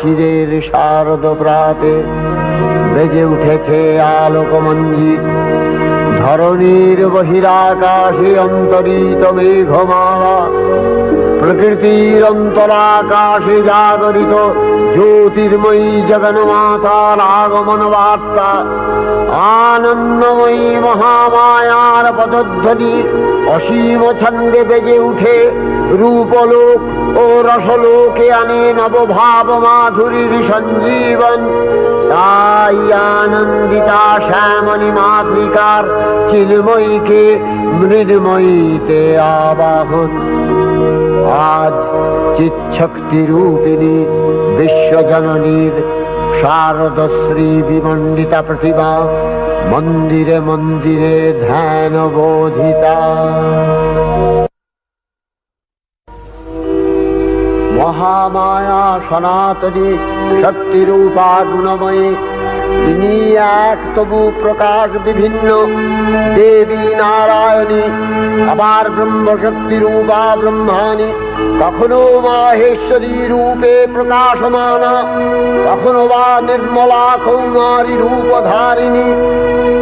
শিরের শারদ প্রাতে বেজে উঠেছে আলোকমঞ্জিত। ধরণীর বহিরাকাশে অন্তরিত মেঘমালা, প্রকৃতির অন্তরাকাশে জাগরিত জ্যোতির্ময়ী জগন্মাতার আগমন বার্তা। আনন্দময়ী মহামায়ার পদধ্বনি অসীম ছন্দে বেজে উঠে রূপলোক ও রসলোকে আনে নবভাব মাধুরীর সঞ্জীবন। তাই আনন্দিতা শ্যামলী মাতৃকার চিন্ময়ীকে মৃন্ময়ীতে আবাহন। আজ চিৎশক্তি রূপিণী বিশ্বজননীর শারদশ্রী বিমণ্ডিতা প্রতিমা মন্দিরে মন্দিরে ধ্যান বোধিতা। মহামায়া সনাতনী শক্তিরূপা গুণময়ী, তিনি এক তবু প্রকাশ বিভিন্ন দেবী নারায়ণী, আবার ব্রহ্মশক্তি রূপা ব্রহ্মাণী, কখনো মাহেশ্বরী রূপে প্রকাশমানা, কখনো বা নির্মলা কৌমারী রূপধারিণী,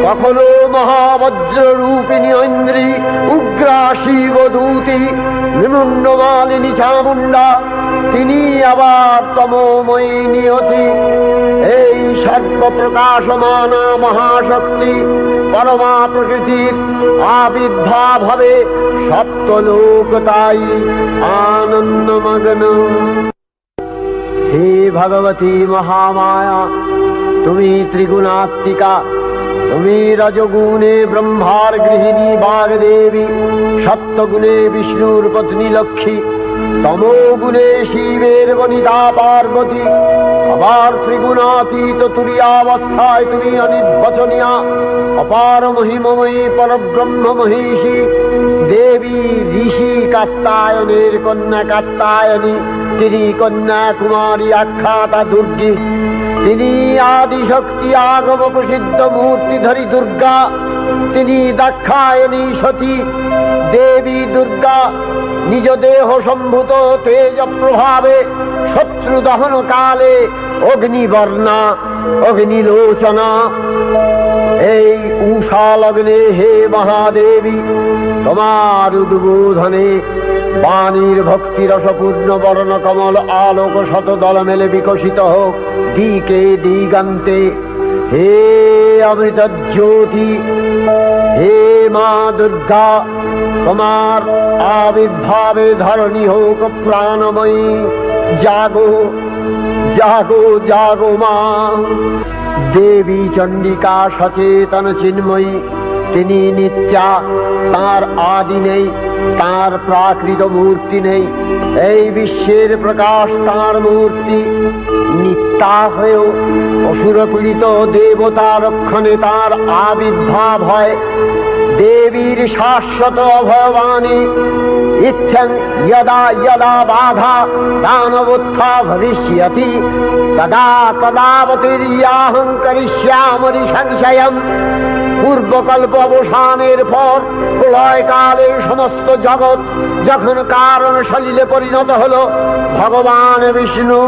কখনো মহাবজ্র রূপিণী ঐন্দ্রী, উগ্রা শিবদূতি, নিমুন্নমালিনী চামুণ্ডা, তিনি আবার তমোময়ী নিয়তি। এই সর্বপ্রকাশমানা মহাশক্তি পরমা প্রকৃতির আবির্ভাব হবে সপ্তলোক তাই আনন্দমগ্ন। হে ভগবতী মহামায়া, তুমি ত্রিগুণাত্মিকা, তুমি রজগুণে ব্রহ্মার গৃহিণী বাগদেবী, সপ্তগুণে বিষ্ণুর পত্নী লক্ষ্মী, তমোগুণে শিবের বনিতা পার্বতী, আবার ত্রিগুণাতীত তুরীয়াবস্থায় তুমি অনির্বচনীয়া অপার মহিমময়ী পরব্রহ্ম মহিষী দেবী ঋষি কাত্যায়নের কন্যা কাত্যায়নী, তিনি কন্যা কুমারী আখ্যাতা দুর্গী, তিনি আদিশক্তি আগম প্রসিদ্ধ মূর্তিধরী দুর্গা, তিনি দাক্ষায়ণী সতী দেবী দুর্গা। নিজ দেহ সম্ভূত তেজ প্রভাবে শত্রু দহন কালে অগ্নিবর্ণা অগ্নিলোচনা। এই উষা লগ্নে হে মহাদেবী, তোমার উদ্বোধনে বাণীর ভক্তি রসপূর্ণ বর্ণ কমল আলোক শতদল মেলে বিকশিত হোক দিকে দিগান্তে। হে অমৃত জ্যোতি, হে মা দুর্গা, তোমার আবির্ভাবে ধরণী হোক প্রাণময়ী। জাগো জাগো জাগো মা। দেবী চণ্ডিকা সচেতন চিন্ময়ী, তিনি নিত্যা, তার আদি নেই, তার প্রাকৃত মূর্তি নেই। এই বিশ্বের প্রকাশ তার মূর্তি। নিত্যা হয়েও অসুর পীড়িত দেবতা রক্ষণে তার আবির্ভাব হয়। দেবীর শাশ্বত অভয়বাণী ইচ্ছং যদা যদা বাধা দানবোত্থা ভবিষ্যতি তদা তদাবতীর্যাহং করিষ্যামি সংশয়ম। পূর্বকল্প অবসানের পর প্রলয়কালে সমস্ত জগৎ যখন কারণ সলিলে পরিণত হল, ভগবান বিষ্ণু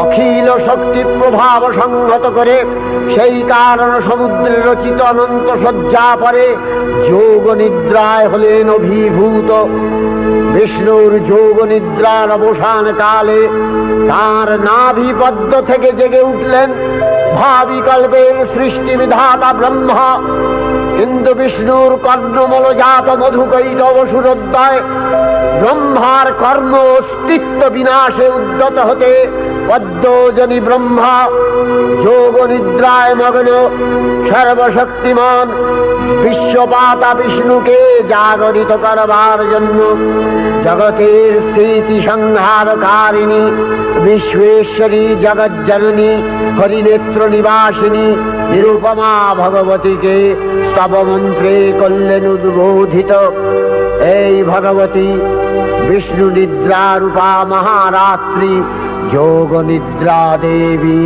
অখিল শক্তি প্রভাব সংহত করে সেই কারণ সমুদ্রে রচিত অনন্ত শয্যা পরে যোগ নিদ্রায় হলেন অভিভূত। বিষ্ণুর যোগ নিদ্রার অবসান কালে তার নাভিপদ্ম থেকে জেগে উঠলেন ভাবি কল্পের সৃষ্টি বিধাতা ব্রহ্মা। কিন্তু বিষ্ণুর কর্ণমলজাত মধুকৈটব সুরোদ্দয় ব্রহ্মার কর্ম অস্তিত্ব বিনাশে উদ্যত হতে পদ্মজনী ব্রহ্মা যোগ নিদ্রায় মগ্ন সর্বশক্তিমান বিশ্বপাতা বিষ্ণুকে জাগরিত করবার জন্য জগতের স্থিতি সংহারকারিণী বিশ্বেশ্বরী জগজ্জননী হরিনেত্র নিবাসিনী নিরুপমা ভগবতীকে স্তবমন্ত্রে করলেন উদ্বোধিত। এই ভগবতী বিষ্ণু নিদ্রা রূপা মহারাত্রি যোগ নিদ্রা দেবী।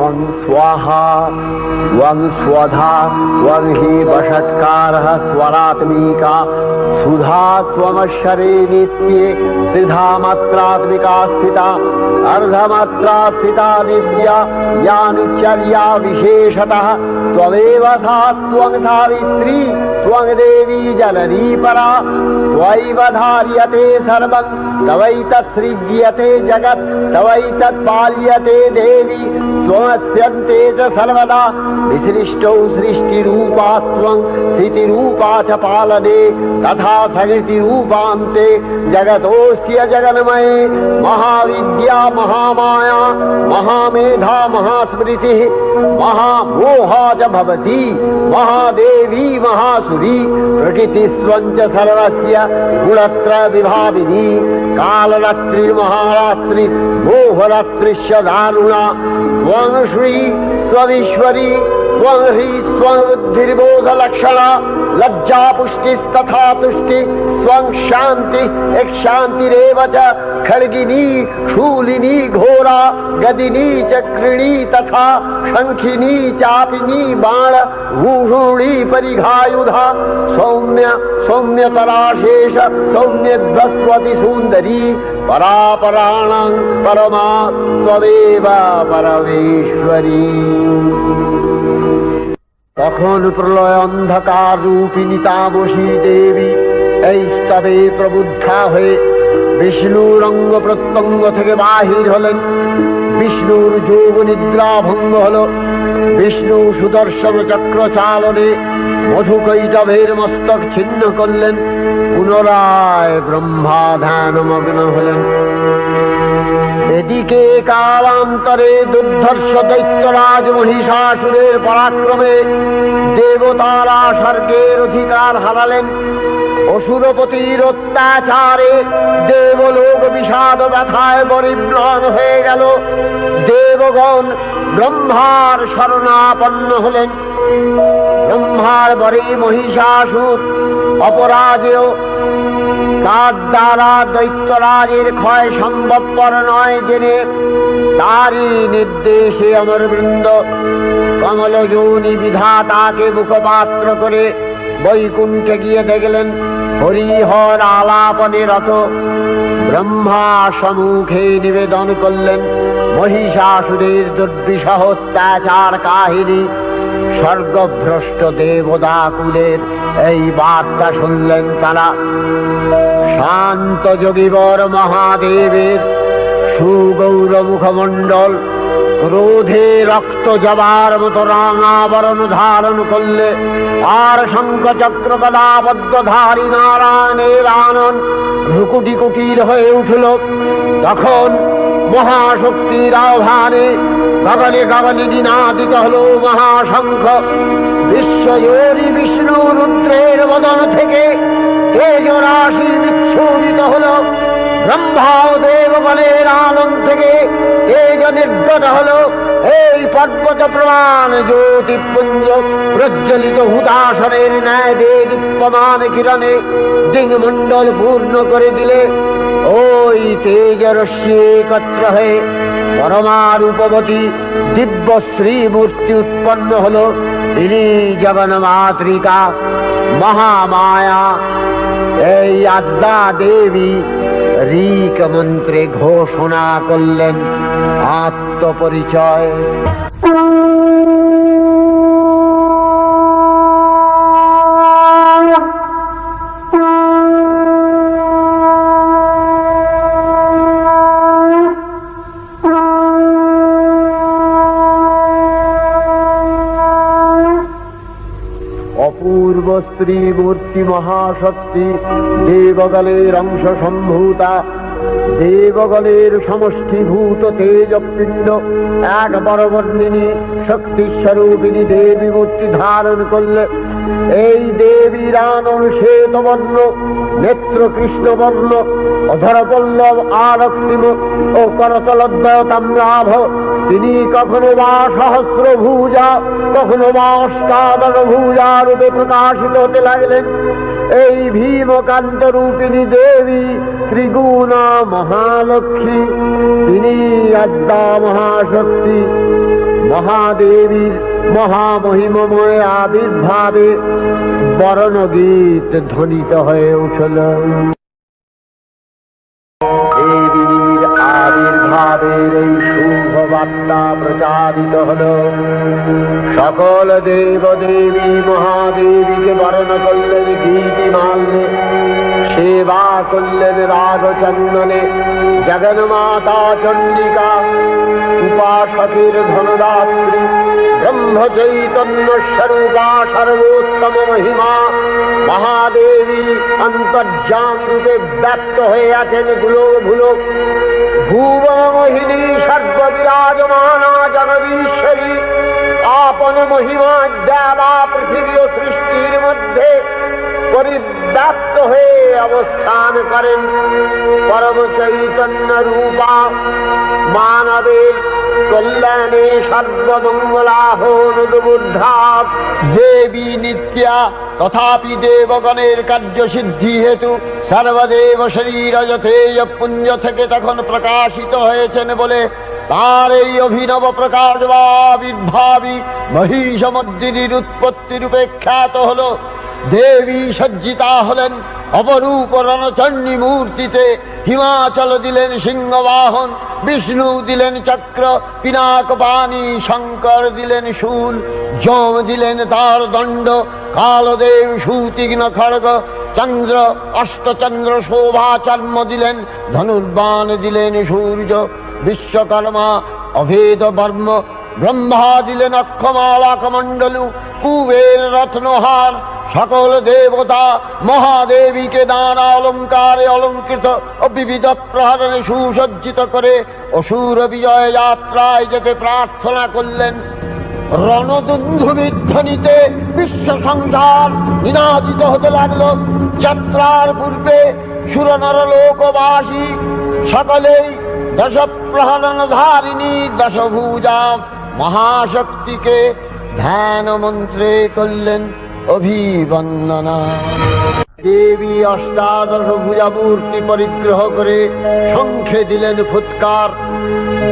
त्वं स्वाहा त्वं स्वधा त्वं हि वषट्कारः स्वरात्मिका सुधा त्वमक्षरे नित्ये त्रिधा मात्रात्मिका स्थिता अर्धमात्रा स्थिता नित्या यानुचर्या विशेषतः त्वमेव सा त्वं सावित्री त्वं देवी जननी परा त्वयैव धार्यते सर्वं तवैतत्सृज्यते जगत् तवैतत्पाल्यते देवी त्वमस्यन्ते च सर्वदा विसृष्टौ सृष्टिरूपा त्वं स्थितिरूपा च पालने तथा सकृतिरूपान्ते जगतोऽस्य जगन्मये महाविद्या महामाया महामेधा महास्मृतिः महामोहा च भवति महादेवी महासुरी प्रकृतिस्त्वं च सर्वस्य गुणत्रय विभाविनी कालरात्रिर्महारात्रि मोहरात्रिश्च दारुणा त्वं श्री त्वमीश्वरी त्वं ह्री त्वं बुद्धिर्बोधलक्षणा लज्जा पुष्टिस्तथा तुष्टि त्वं शान्ति एक शान्तिरेव च खड्गिनी शूलिनी घोरा गदिनी चक्रिणी तथा शंखिनी चापिनी बाण भूषुणी परिघायुधा सौम्य सौम्यतराशेष सौम्यध्वस्वति सुन्दरी परापराणां परमा त्वमेव परमेश्वरी। তখন প্রলয় অন্ধকার রূপিণী তামসী দেবী এই স্তবে প্রবুদ্ধা হয়ে বিষ্ণুর অঙ্গ প্রত্যঙ্গ থেকে বাহির হলেন। বিষ্ণুর যোগ নিদ্রা ভঙ্গ হল। বিষ্ণু সুদর্শন চক্র চালনে মধুকৈটভের মস্তক ছিন্ন করলেন। পুনরায় ব্রহ্মা ধ্যানমগ্ন হলেন। এদিকে কালান্তরে দুর্ধর্ষ দৈত্যরাজ মহিষাসুরের পরাক্রমে দেবতারা স্বর্গের অধিকার হারালেন। অসুরপতির অত্যাচারে দেবলোক বিষাদ ব্যথায় পরিম্লান হয়ে গেল। দেবগণ ব্রহ্মার শরণাপন্ন হলেন। ব্রহ্মার বরে মহিষাসুর অপরাজেয়, তার দ্বারা দৈত্যরাজের ক্ষয় সম্ভবপর নয় জেনে তারই নির্দেশে অমরবৃন্দ কমলযোনি বিধাতাকে মুখপাত্র করে বৈকুণ্ঠে গিয়ে দেখলেন হরিহর আলাপনে রত। ব্রহ্মা সম্মুখে নিবেদন করলেন মহিষাসুরের দুর্বিষহ অত্যাচার কাহিনী। স্বর্গভ্রষ্ট দেবদাকুলের এই বার্তা শুনলেন তারা। শান্ত যোগীবর মহাদেবের সুগৌর মুখমণ্ডল ক্রোধে রক্ত জবার মতো রাঙাবরণ ধারণ করলে, আর শঙ্খ চক্র গদাবদ্ধধারী নারায়ণের আনন ভ্রুকুটি কুটির হয়ে উঠল। তখন মহাশক্তির আহ্বানে গগনে গগনে নিনাদিত হল মহাশঙ্খ। বিশ্বজোরি বিষ্ণু রুদ্রের বদন থেকে তেজ রাশি বিচ্ছুরিত হল। ব্রহ্মা ও দেবগণের আনন থেকে তেজ নির্গত হল। এই পর্বত প্রমাণ জ্যোতিপুঞ্জ প্রজ্বলিত হুতাসনের ন্যায় দীপ্যমান কিরণে দিগমণ্ডল পূর্ণ করে দিলে। ওই তেজ রশ্মি একত্র হয়ে পরমারূপবতী দিব্য শ্রীমূর্তি উৎপন্ন হল। তিনি জগন্মাতৃকা মহামায়া। এই আদ্যা দেবী ঋক মন্ত্রে ঘোষণা করলেন আত্মপরিচয়। অপূর্ব স্ত্রী মূর্তি মহাশক্তি দেবগণের অংশ সম্ভূতা, দেবগণের সমষ্টিভূত তেজপিণ্ড এক বরবর্ণিনী শক্তিস্বরূপিণী দেবী মূর্তি ধারণ করলে। এই দেবীর আনন শ্বেতবর্ণ, নেত্র কৃষ্ণবর্ণ, অধরপল্লব আরক্তিম ও করতলদ্বয় তাম্রাভ। তিনি কখনো বা সহস্র ভুজা, কখনো বা অষ্টাদশ ভুজা রূপে প্রকাশিত হতে লাগলেন। এই ভীমকান্ত রূপিণী দেবী ত্রিগুণা মহালক্ষ্মী। তিনি আদ্যা মহাশক্তি। মহাদেবীর মহামহিমময় আবির্ভাবে বরণগীত ধ্বনিত হয়ে উঠল। দেবীর আবির্ভাবের এই শুভ বার্তা প্রচারিত হল। সকল দেব দেবী মহাদেবীকে বরণ করলেন গীতিমাল্যে, সেবা করলেন রাগচন্দনে। জগন্মাতা চণ্ডিকা, উপাসকের ধনদাত্রী, ব্রহ্ম চৈতন্য স্বরূপা, সর্বোত্তম মহিমা মহাদেবী অন্তর্যামী রূপে ব্যক্ত হয়ে আছেন গুলোক ভুলোক। ভুবন মোহিনী সর্ববিরাজমানা জগদীশ্বরী আপন মহিমা দেবা পৃথিবী ও সৃষ্টির মধ্যে পরিব্যাপ্ত হয়ে অবস্থান করেন। পরম চৈতন্য রূপা মানবের কল্যাণে সর্বমঙ্গলাহনুবুদ্ধা দেবী নিত্যা, তথাপি দেবগণের কার্যসিদ্ধি হেতু সর্বদেব শরীর যথেয় পুঞ্জ থেকে তখন প্রকাশিত হয়েছেন বলে তার এই অভিনব প্রকাশ বা আবির্ভাবী মহিষমর্দিনীর উৎপত্তি রূপে খ্যাত হল। দেবী সজ্জিতা হলেন অপরূপ রণচণ্ডী মূর্তিতে। হিমাচল দিলেন সিংহবাহন, বিষ্ণু দিলেন চক্র, পিনাক পানি, শঙ্কর দিলেন শূল, যম দিলেন তার দণ্ড, কালদেব সুতীক্ষ্ণ খড়গ, চন্দ্র অষ্টচন্দ্র শোভা চর্ম দিলেন, ধনুর্বাণ দিলেন সূর্য, বিশ্বকর্মা অভেদ বর্ম, ব্রহ্মা দিলেন অক্ষমালা কমণ্ডলু, কুবের রত্নহার। সকল দেবতা মহাদেবীকে নানা অলঙ্কারে অলঙ্কৃত ও বিবিধ প্রহরণে সুসজ্জিত করে অসুর বিজয় যাত্রায় যেতে প্রার্থনা করলেন। রণদুন্ধুবিধ্বনিতে বিশ্ব সংসার নিনাদিত হতে লাগল। যাত্রার পূর্বে সুরনর লোকবাসী সকলেই দশ প্রহরণ ধারিণী দশভুজা মহাশক্তিকে ধ্যান মন্ত্রে করলেন অভিবন্দনা। দেবী অষ্টাদশ ভুজা মূর্তি পরিগ্রহ করে শঙ্খে দিলেন ফুৎকার।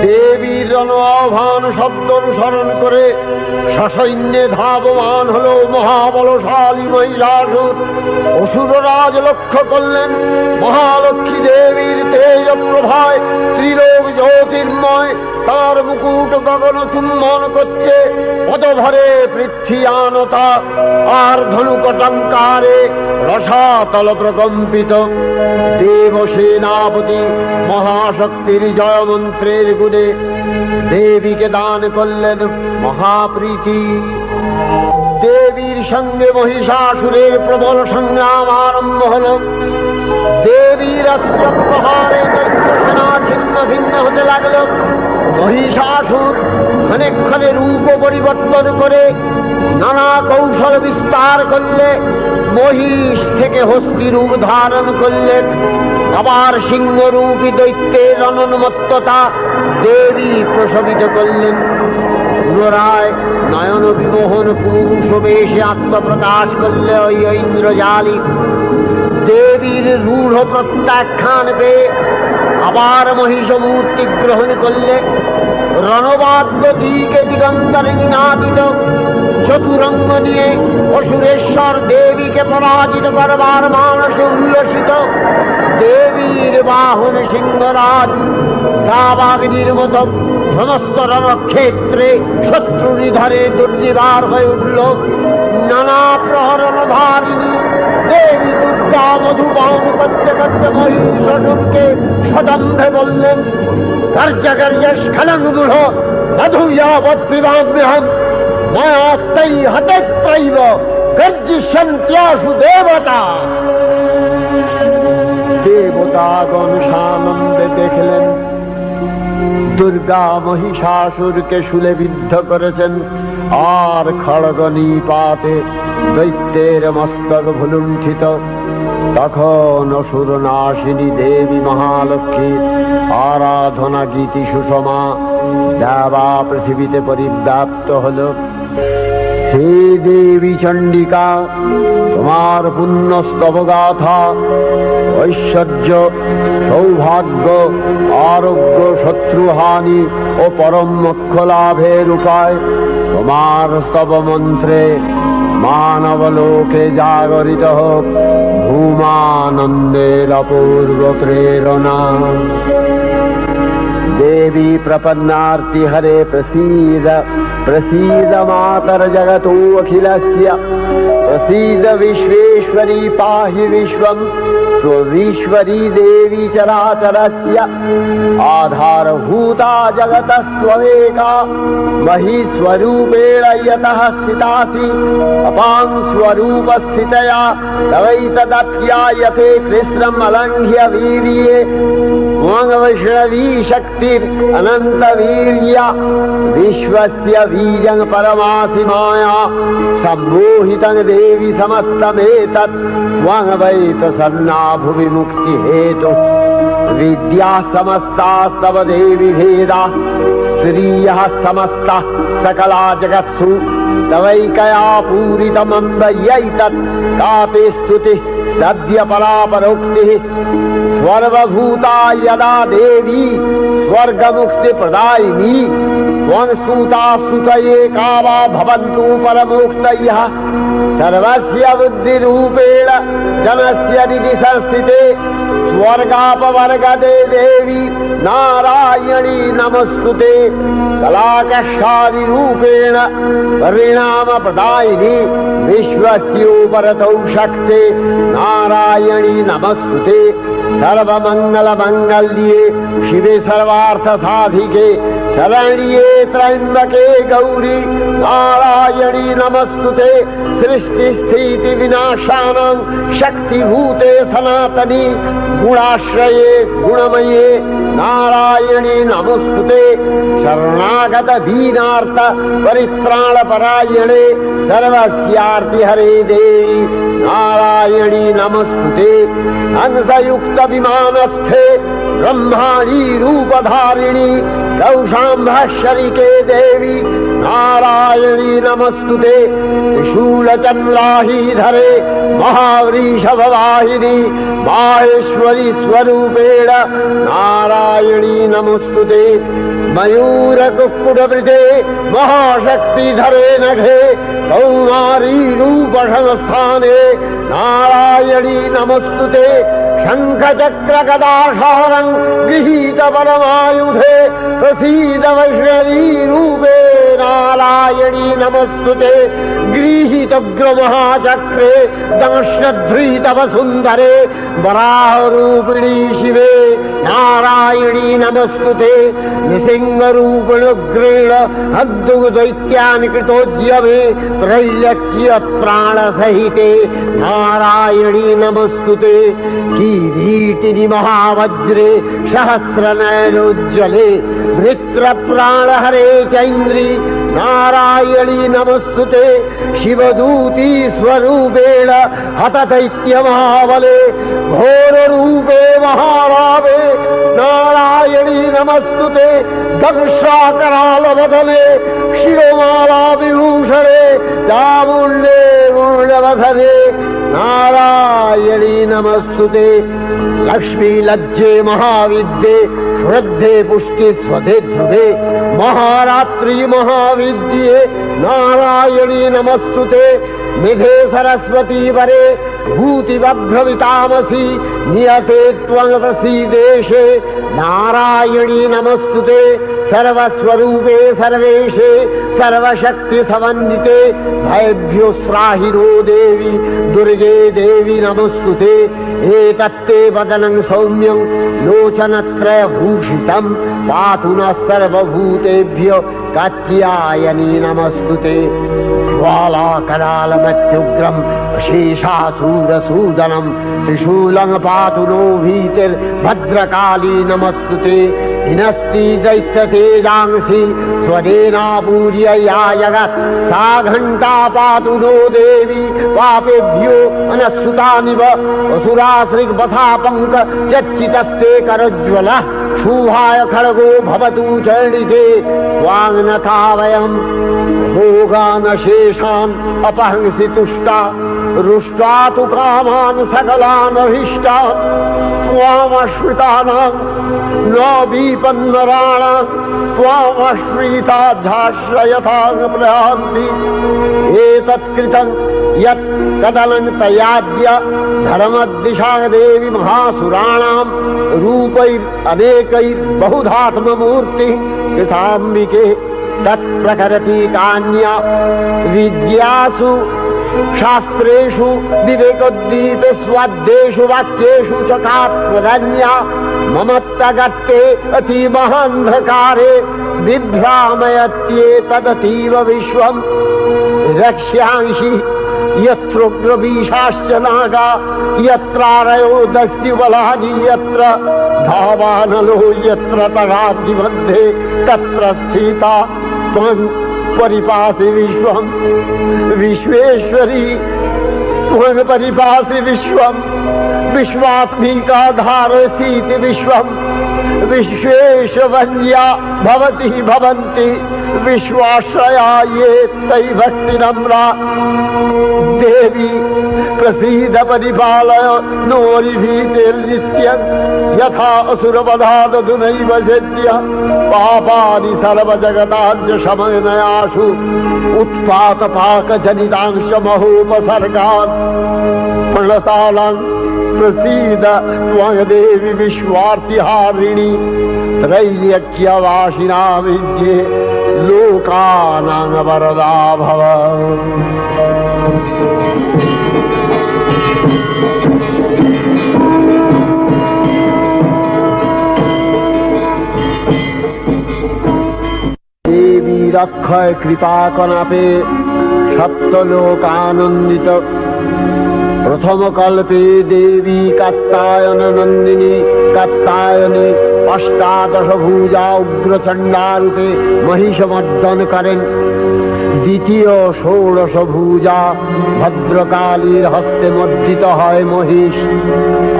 দেবীর রণ আহ্বান শব্দ অনুসরণ করে সসৈন্যে ধাবমান হল মহাবলশালী মহিষাসুর। অসুররাজ লক্ষ্য করলেন মহালক্ষ্মী দেবীর তেজ প্রভায় ত্রিলোক জ্যোতির্ময় তার মুকুট গগন চুম্বন করছে। পদভরে পৃথ্বীয়ানতা আর ধনুকটঙ্কারে রসাতল প্রকম্পিত। দেব সেনাপতি মহাশক্তির জয়মন্ত্রের গুণে দেবীকে দান করলেন মহাপ্রীতি। দেবীর সঙ্গে মহিষাসুরের প্রবল সংগ্রাম আরম্ভ হল। দেবীর অস্ত্র প্রহারে সেনা ছিন্ন ভিন্ন হতে লাগল। মহিষাসুর ক্ষণে রূপ পরিবর্তন করে নানা কৌশল বিস্তার করলে মহিষ থেকে হস্তি রূপ ধারণ করলেন। আবার সিংহরূপী দৈত্যের রণোন্মত্ততা দেবী প্রশমিত করলেন। পুনরায় নয়ন বিমোহন পুরুষ বেশে আত্মপ্রকাশ করলে ওই ইন্দ্রজালী। দেবীর রূঢ় প্রত্যাখ্যান পেয়ে আবার মহিষ মূর্তি গ্রহণ করলে। রণবাদ্য দিকে দিগন্তরে নিনাদিত চতুরঙ্গ নিয়ে অসুরেশ্বর দেবীকে পরাজিত করবার মানসে উল্লসিত। দেবীর বাহন সিংহরাজ কাবাগ্নির মতো সমস্ত রণক্ষেত্রে শত্রু নিধনে দুর্নিবার হয়ে উঠল। নানা প্রহরণধারিণী দেবী দুর্গা মধুপান করতে করতে মহিষাসুরকে সদম্ভে বললেন, কার্যকার্যস্খলনমূঢ় মধুয়াবৎপিবাম্যহম মায়াস্তৈ হতেত্রৈব গর্জিষ্যন্ত্যাসু দেবতা। দেবতাগণ সানন্দে দেখলেন দুর্গা মহিষাসুরকে শূলে বিদ্ধ করেছেন, আর খড়গ নিপাতে দৈত্যের মস্তক ভুলুণ্ঠিত। তখন অসুর নাশিনী দেবী মহালক্ষ্মীর আরাধনা গীতি সুষমা দেবা পৃথিবীতে পরিব্যাপ্ত হল। हे देवी चंडिका, তোমার পুণ্যস্তব গাথা, ঐশ্বর্য, সৌভাগ্য, আরোগ্য, শত্রুহানি ও পরম মোক্ষ লাভের উপায় তোমার স্তব মন্ত্রে মানবলোকে জাগরিত হোক ভূমানন্দের অপূর্ব প্রেরণা। देवी प्रपन्नार्ति हरे प्रसीद, प्रसीद मातर जगतो अखिलस्य, प्रसीद विश्वेश्वरी पाहि विश्वं, स्वविश्वरी देवी चराचरस्य। आधारभूता जगतस्त्वमेका, महीस्वरूपेण यतः स्थितासि, अपां स्वरूपस्थितया तवैतदप्यायते कृष्णम् अलङ्घ्य वीर्ये। वैष्णवी शक्तिर् अनंत वीर्या, विश्वस्य बीजं परमासि माया, सम्मोहितं देवी समस्तमेतत् त्वं वै प्रसन्ना भुवि मुक्ति हेतु। विद्या समस्तास्तव देवी भेदा, श्रियः समस्ता सकला जगत्सु, तवैकया पूरितमम्ब यैतत् कापि स्तुतिः सद्य परापरोक्तिः। सर्वभूता यदा देवी स्वर्गमुक्ति प्रदायिनी, त्वं स्तुता स्तुतये का वा भवन्तु परमोक्तयः। सर्वस्य बुद्धिरूपेण जनस्य हृदि संस्थिते, स्वर्गापवर्गदे देवी नारायणी नमस्तुते। कलाकष्टादिरूपेण परिणाम प्रदायिनी, विश्वस्योपरतौ शक्ते नारायणी नमस्तुते। सर्वमंगल मंगल्ये शिवे सर्वार्थ साधिके, शरण्ये त्र्यंबके गौरी नारायणी नमस्तुते। सृष्टि स्थिति विनाशानां शक्तिभूते सनातनी, गुणाश्रये गुणमये नारायणी नमस्तुते। शरणागत दीनार्थ परित्राण परायणे, सर्वस्यार्ति हरे देवी नारायणी नमस्तुते। हंसयुक्त विमानस्थे ब्रह्माणी रूपधारिणी, कौशाम्भशरिके देवी नारायणी नमस्तुते। त्रिशूलचन्द्राहीधरे महावृषभवाहिनी, माहेश्वरी स्वरूपेण नारायणी नमस्तुते। मयूरकुक्कुटवृते महाशक्तिधरे नघे, कौमारी रूपसंस्थाने नारायणी नमस्तुते। शङ्खचक्रगदाधारं गृहीत परमायुधे, प्रसीद वैष्णवी रूपे नारायणी नमस्तुते। गृहीतोग्रमहाचक्रे दंश्यध्रीतव सुन्दरे, वराहरूपिणी शिवे नारायणी नमस्तुते। निसिंहरूपिणुग्रेण अद्दुदैत्यानि कृतोद्यमे, त्रैलक्ष्य प्राणसहिते नारायणी नमस्तुते। किरीटिनि महावज्रे सहस्रनयनोज्ज्वले, वृत्रप्राणहरे चैन्द्री नारायणी नमस्तुते। शिवदूती स्वरूपेण हतदैत्यमहाबले, घोररूपे महारावे नारायणी नमस्तुते। दंशाकरालवदने शिरोमाला विभूषणे, चामुण्डे मूलवधने नारायणी नमस्तुते। लक्ष्मी लज्जे महाविद्ये, श्रद्धे पुष्टि स्वधे ध्रुवे, महारात्रि महाविद्ये नारायणी नमस्तुते। निधे सरस्वती वरे भूतिवभ्रमितामसि, नियते त्वं प्रसीदेशे नारायणी नमस्तुते। सर्वस्वरूपे सर्वेशे सर्वशक्ति समन्विते, भयभ्यो त्राहि नो देवी दुर्गे देवी नमस्तुते। एतत्ते वदनं सौम्यं लोचनत्रयभूषितं, पातु नः सर्वभूतेभ्यो कात्यायनी नमस्तुते। ज्वालाकरालमत्युग्रं शेषासूरसूदनं, त्रिशूलं पातु नो भीतिर्भद्रकाली नमस्तुते। हिनस्ति दैत्यतेजांसि स्वरेणापूर्य या जगत्, सा घण्टा पातु नो देवी पापेभ्यो अनसुतानिव। असुराश्रिग्वथा पङ्क चच्चितस्ते करज्ज्वलः, क्षुभाय खड्गो भवतु चरणिते त्वाङ्नथा वयम् भोगानशेषान् अपहंसि तुष्टा रुष्टा तु कामान् सकलान् अभीष्टान् त्वामश्रितानां न विपन्नराणां त्वामश्रिताध्याश्रयतां प्रयान्ति एतत्कृतं यत् कदनं तयाद्य धर्मदिशा देवी महासुराणां रूपैरनेकैर्बहुधात्ममूर्तिः कृताम्बिके तत्प्रकरति कान्या विद्यासु शास्त्रेषु विवेकोद्दीपे स्वाद्येषु वाक्येषु च का प्रधान्या ममत्तगत्ते अतिमहान्धकारे बिभ्रामयत्येतदतीव विश्वम् रक्ष्यांसि यत्रोग्रवीशाश्च नागा यत्रारयो दस्युबलानि यत्र धावानलो यत्र तगाग्निमध्ये तत्र स्थिता त्वं परिपासि विश्वम् विश्वेश्वरी त्वं परिपासि विश्वम् विश्वात्मिका धारसीति विश्वम् विश्वेशवन्या भवति भवन्ति विश्वाश्रया ये तयि भक्तिनम्रा देवी प्रसीद परिपालय नोरिभीतिर्नित्यं यथा असुरवधादधुनैव सेद्य पापानि सर्वजगताञ्च शमनयासु उत्पातपाकजनितांश महोपसर्गान् प्रणतालां प्रसीद त्वं देवी विश्वार्तिहारिणी त्रैलोक्यवासिना विद्ये लोकानां वरदा भव। देवी रक्षय कृपा कनापे सप्तलोकानंदित प्रथम कल्पे देवी कात्यायन नंदिनी कात्यायने अष्टादश भुजा उग्रचंडा रूपे महिषमर्दन करें द्वितीय षोडश भुजा भद्रकालीर हस्ते मर्दित है महिष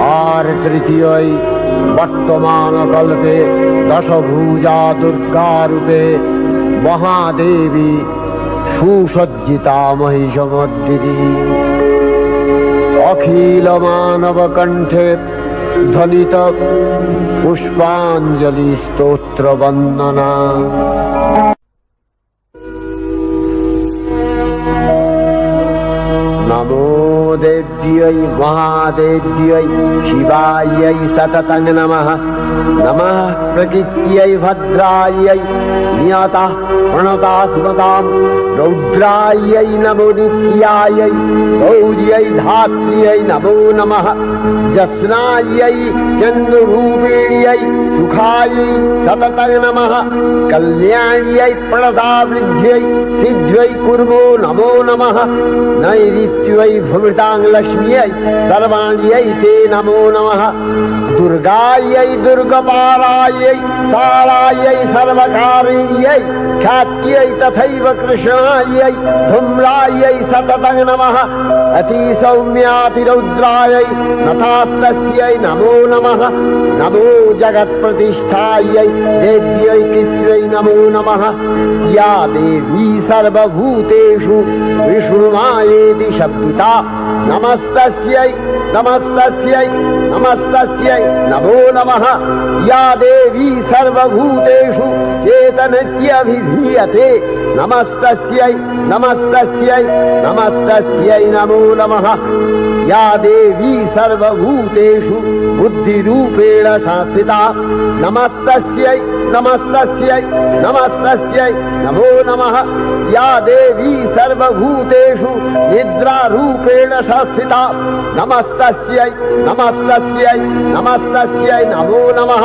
और तृतीय वर्तमान कल्पे दश भुजा दुर्गा रूपे महादेवी सुसज्जिता महिषमर्दिनी अखिल मानव कंठे ध्वनित पुष्पांजलि स्तोत्र वंदना। नमो देव्यै महादेव्यै शिवायै सततं नमः। नमः प्रकृत्यै भद्रायै नियतः प्रणता स्मतां रौद्रायै नमो नित्यायै गौर्यै धात्र्यै नमो नमः। जस्नायै चन्द्ररूपिण्यै सुखायै सततं नमः। कल्याण्यै प्रणतावृद्ध्यै सिद्ध्यै कुर्मो नमो नमः। नैऋत्यै भृतां लक्ष्म्यै सर्वाण्यै ते नमो नमः। दुर्गायै दुर्गपारायै सारायै सर्वकारिण्यै ख्यात्यै तथैव कृष्णायै धूम्रायै सततं नमः। अतिसौम्यातिरौद्रायै नथास्तस्यै नमो नमः। नमो जगत्प्रतिष्ठायै देव्यै कृत्यै नमो नमः। या देवी सर्वभूतेषु विष्णुमायेति शब्दिता नमस्तस्यै नमस्तस्यै नमस्तस्यै नमो नमः। या देवी सर्वभूतेषु चेतनस्यभिधीयते नमस्तस्यै नमस्तस्यै नमस्तस्यै नमो नमः। या देवी सर्वभूतेषु बुद्धिरूपेण संस्थिता नमस्तस्यै नमस्तस्यै नमस्तस्यै नमो नमः। या देवी सर्वभूतेषु निद्रारूपेण संस्थिता नमस्तस्यै नमस्तस्यै नमस्तस्यै नमो नमः।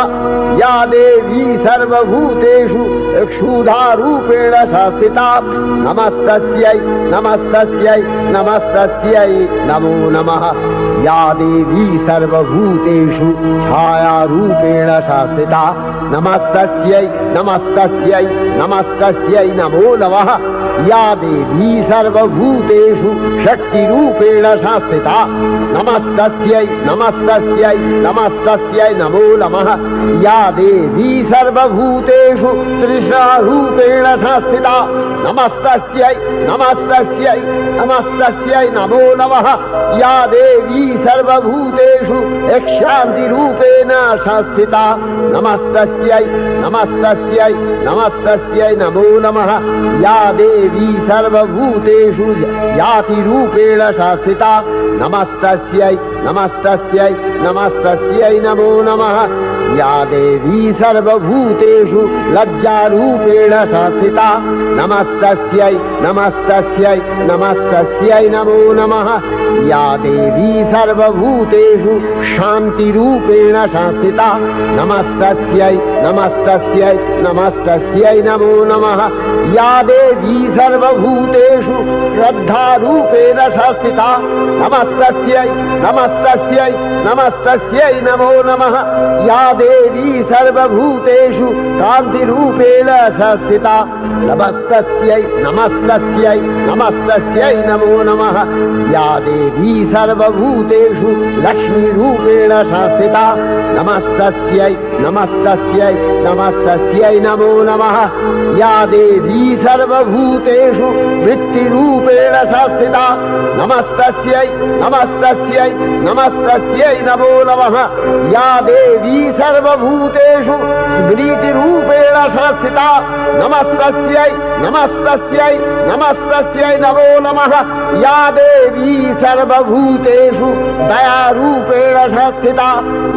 या देवी सर्वभूतेषु क्षुधारूपेण संस्थिता शास्त्रिता नमस्तस्यै नमस्तस्यै नमस्तस्यै नमो नमः या देवी सर्वभूतेषु छायारूपेण शास्त्रिता नमस्तस्यै नमस्तस्यै नमस्तस्यै नमो नमः या देवी सर्वभूतेषु शक्तिरूपेण शास्त्रिता नमस्तस्यै नमस्तस्यै नमस्तस्यै नमो नमः या देवी सर्वभूतेषु तृष्णारूपेण शास्त्रिता नमस्तस्यै नमस्तस्यै नमस्तस्यै नमो नमः या देवी सर्वभूतेषु यक्षान्तिरूपेण शास्त्रिता नमस्तस्यै नमस्तस्यै नमस्तस्यै नमो नमः या देवी सर्वभूतेषु यातिरूपेण शास्त्रिता नमस्तस्यै नमस्तस्यै नमस्तस्यै नमो नमः या देवी सर्वभूतेषु लज्जारूपेण शास्त्रिता नमस्तस्यै नमस्तस्यै नमस्तस्यै नमो नमः या देवी सर्वभूतेषु शान्तिरूपेण शास्त्रिता नमस्तस्यै नमस्तस्यै नमस्तस्यै नमो नमः या देवी सर्वभूतेषु श्रद्धारूपेण शास्त्रिता नमस्तस्यै नमस्तस्यै नमस्तस्यै नमो नमः या देवी सर्वभूतेषु कान्तिरूपेण शास्त्रिता नमस्तस्यै नमस्तस्यै नमस्तस्यै नमो नमः या देवी सर्वभूतेषु लक्ष्मीरूपेण शास्त्रिता नमस्तस्यै नमस्तस्यै नमस्तस्यै नमो नमः या देवी सर्वभूतेषु वृत्तिरूपेण शास्त्रिता नमस्तस्यै नमस्तस्यै नमस्तस्यै नमो नमः या देवी सर्वभूतेषु स्मृतिरूपेण शास्त्रिता नमस्तस्यै नमस्तस्यै नमस्तस्यै नमो नमः या देवी सर्वभूतेषु दयारूपेण शास्त्रिता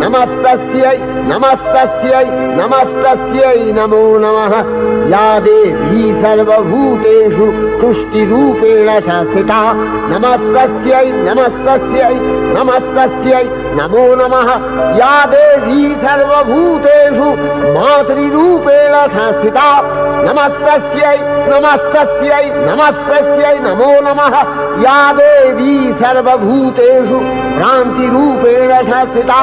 नमस्तस्यै नमस्तस्यै नमस्तस्यै नमो नमः या देवी सर्वभूतेषु तुष्टिरूपेण शास्त्रिता नमस्तस्यै नमस्तस्यै नमस्तस्यै नमो नमः या देवी सर्वभूतेषु मातृरूपेण शास्त्रिता नमस्तस्यै नमस्तस्यै नमस्तस्यै नमो नमः या देवी सर्वभूतेषु भ्रान्तिरूपेण शास्त्रिता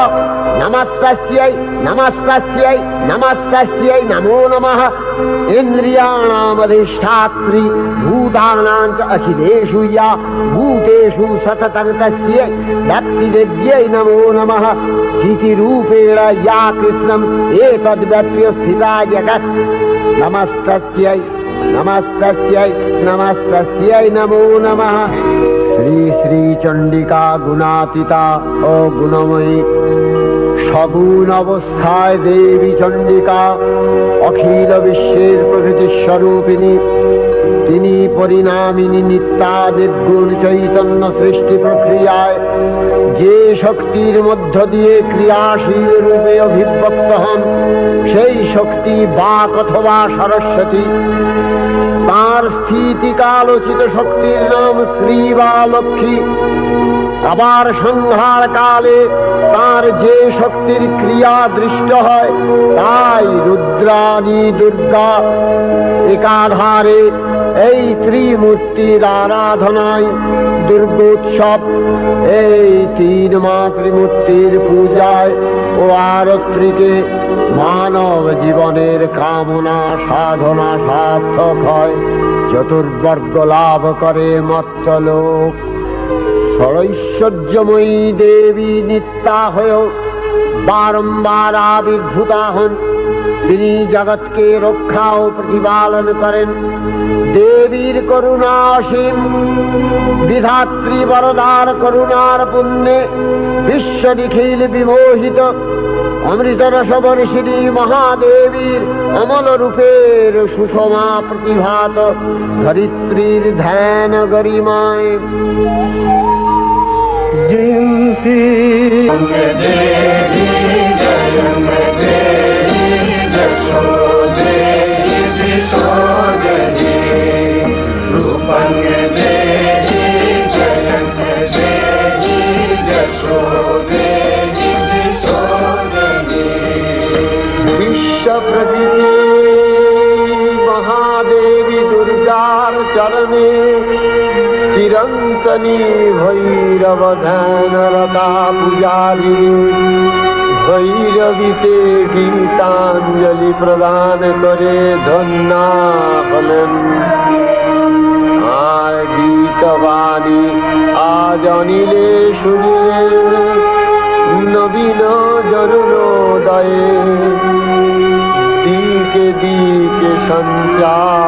नमस्तस्यै नमस्तस्यै नमस्तस्यै नमो नमः इन्द्रियाणामधिष्ठात्री भूतानां च अखिलेषु या भूतेषु सततं तस्यै भक्तिविद्यै नमो नमः स्थितिरूपेण या कृष्णम् एतद्व्यप्य स्थिता जगत् नमस्तस्यै नमस्तस्यै नमस्तस्यै नमो नमः श्री श्री चंडिका गुणातीता ओ गुणमयी सगुण अवस्थाय देवी चंडिका अखिल विश्वेर प्रकृति स्वरूपिणी তিনি পরিণামিনী নিত্যা নির্গুণ চৈতন্য সৃষ্টি প্রক্রিয়ায় যে শক্তির মধ্য দিয়ে ক্রিয়াশীল রূপে অভিব্যক্ত হন সেই শক্তি বাক অথবা সরস্বতী। তার স্থিতিকালোচিত শক্তির নাম শ্রী বা লক্ষ্মী। আবার সংহার কালে তার যে শক্তির ক্রিয়া দৃষ্ট হয় তাই রুদ্রাণী দুর্গা। একাধারে এই ত্রিমূর্তির আরাধনায় দুর্গোৎসব, এই তিন মাতৃমূর্তির পূজায় ও আরত্রিকে মানব জীবনের কামনা সাধনা সার্থক হয়, চতুর্বর্গ লাভ করে মর্ত্যলোক। ষড়ৈশ্বর্যময়ী দেবী নিত্যা হয়েও বারম্বার আবির্ভূতা হন। তিনি জগৎকে রক্ষা ও প্রতিপালন করেন। দেবীর করুণা অসীম। বিধাত্রী বরদার করুণার পুণ্যে বিশ্ব নিখিল বিমোহিত। অমৃতরসবর্ষিণী মহাদেবীর অমল রূপের সুষমা প্রতিভাত ধরিত্রীর ধ্যান গরিমায় জয়ন্তী দেবী বিশ্বপ্রকৃতি মহাদেবী দুর্গা ধ্যানে চিরন্তনী ভৈরব ধ্যানরতা পূজারি ভৈরবীতে গীতাঞ্জলি প্রদান করে ধন্যা হলেন। আর গীতবাণী আজ অনিলে শুনিয়ে নবীন জরুরোদয়ে দিকে দিকে সঞ্চারিত।